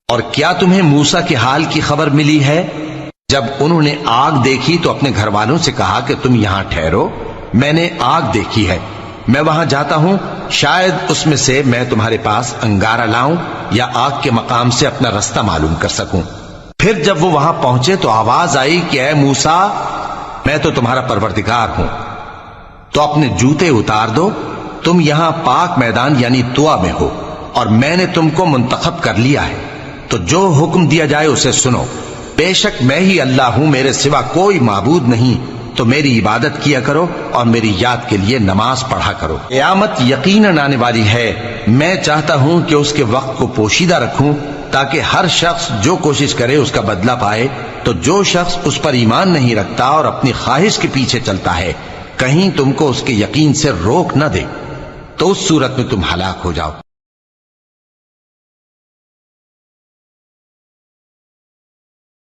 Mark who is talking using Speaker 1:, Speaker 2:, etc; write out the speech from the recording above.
Speaker 1: اور کیا تمہیں موسیٰ کے حال کی خبر ملی ہے؟ جب انہوں نے آگ دیکھی تو اپنے گھر والوں سے کہا کہ تم یہاں ٹھہرو، میں نے آگ دیکھی ہے، میں وہاں جاتا ہوں، شاید اس میں سے میں تمہارے پاس انگارہ لاؤں یا آگ کے مقام سے اپنا رستہ معلوم کر سکوں۔ پھر جب وہ وہاں پہنچے تو آواز آئی کہ اے موسیٰ، میں تو تمہارا پروردگار ہوں، تو اپنے جوتے اتار دو، تم یہاں پاک میدان یعنی طویٰ میں ہو، اور میں نے تم کو منتخب کر لیا ہے، تو جو حکم دیا جائے اسے سنو، بے شک میں ہی اللہ ہوں، میرے سوا کوئی معبود نہیں، تو میری عبادت کیا کرو اور میری یاد کے لیے نماز پڑھا کرو۔ قیامت یقیناً آنے والی ہے، میں چاہتا ہوں کہ اس کے وقت کو پوشیدہ رکھوں تاکہ ہر شخص جو کوشش کرے اس کا بدلہ پائے، تو جو شخص اس پر ایمان نہیں رکھتا اور اپنی خواہش کے پیچھے چلتا ہے، کہیں تم کو اس کے یقین سے روک نہ دے، تو اس صورت میں تم ہلاک ہو جاؤ۔